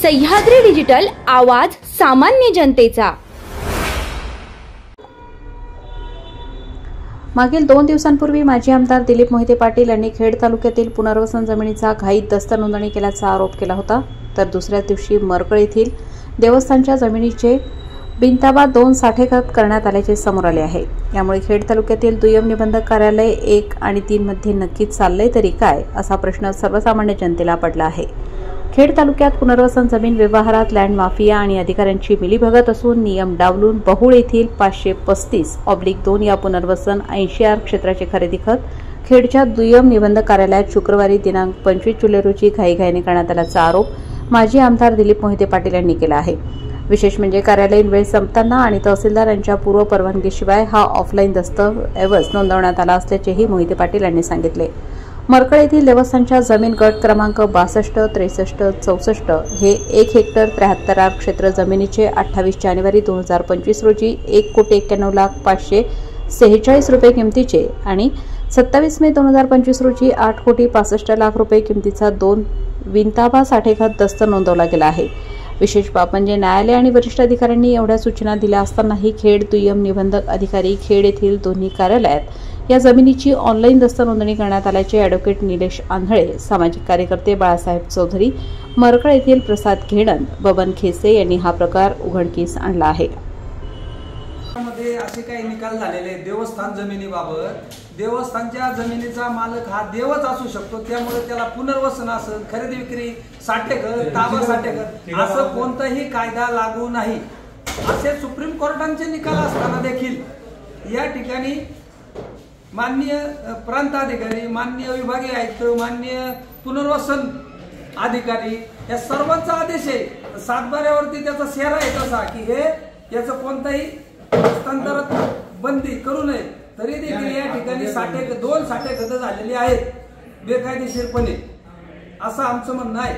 Sahyadri digital, आवाज सामान्य जनतेचा। मागील 2 दिवसांपूर्वी माजी आमदार दिलीप मोहिते पाटील यांनी खेड तालुक्यातील पुनर्वसन जमिनीचा घाईत दस्त नोंदणी केल्याचा आरोप केला होता। तर दुसऱ्याच दिवशी मरकळ येथील देवस्थानच्या जमिनीचे बिनताबा 2 साठेखत करण्यात आल्याचे समोर आले आहे। यामुळे खेड तालुक्यातील दुय्यम निबंधक कार्यालय 1 आणि 3 मध्ये नक्कीच चाललंय तरी काय असा प्रश्न सर्वसामान्य जनतेला पडला आहे। खेड तालुक्यात पुनर्वसन जमीन व्यवहारात लँड माफिया आणि अधिकाऱ्यांची मिलीभगत असून नियम डावलून बहुळ येथील 535/2 या पुनर्वसन 80R क्षेत्राचे खरेदी खत खेडच्या दुय्यम निबंधक कार्यालयात शुक्रवारी दिनांक 25 जुलै रोजी घाईघाईने करण्यात आल्याचा आरोप माजी आमदार दिलीप मोहिते पाटील यांनी केला आहे। विशेष म्हणजे कार्यालयीन वेळ संपताना आणि तहसीलदार यांच्या पूर्व परवानगीशिवाय हा ऑफलाईन दस्तऐवज नोंदवण्यात आला असल्याचेही मोहिते पाटील यांनी सांगितले। मरकळ येथील देवस्थानच्या जमीन गट क्रमांक 62, 63, 64 हे 1 हेक्टर 73R क्षेत्र जमिनीचे 28 जानेवारी 2025 रोजी 1,91,05,46 रुपये किमतीचे आणि 27 मे 2025 रोजी 8,65,00,000 रुपये किमतीचा 2 विनताबा साठेखत दस्त नोंदवला गेला आहे। विशेष बाब म्हणजे न्यायालय आणि वरिष्ठ अधिकाऱ्यांनी एवढ्या सूचना दिल्या असतानाही खेड दुय्यम निबंधक अधिकारी खेड येथील दोन्ही कार्यालयात या जमिनीची ऑनलाईन दस्त नोंदणी करण्यात आल्याचे ॲडव्होकेट निलेश आंधळे, सामाजिक कार्यकर्ते बाळासाहेब चौधरी, मरकळ येथील प्रसाद घेणन, बबन खेसे यांनी हा प्रकार उघडकीस आणला आहे। मध्ये असे काही निकाल झालेले देवस्थान जमिनीबाबत, देवस्थानच्या जमिनीचा मालक हा देवच असू शकतो, त्यामुळे त्याला पुनर्वसन असेल, खरेदी विक्री, साठेखत, ताबा साठेखत असं कोणताही कायदा लागू नाही असे सुप्रीम कोर्टाचे निकाल असताना देखील या ठिकाणी माननीय प्रांत अधिकारी, माननीय विभागीय आयुक्त, माननीय पुनर्वसन अधिकारी या सर्वांचा आदेश आहे। 7/12वरती त्याचा सेरा आहे तसा की हे याचं कोणताही हस्तांतरण बंदी करू नये, तरी देखील या ठिकाणी 2 साठेखत झालेली आहेत बेकायदेशीरपणे, असं आमचं म्हणणं आहे।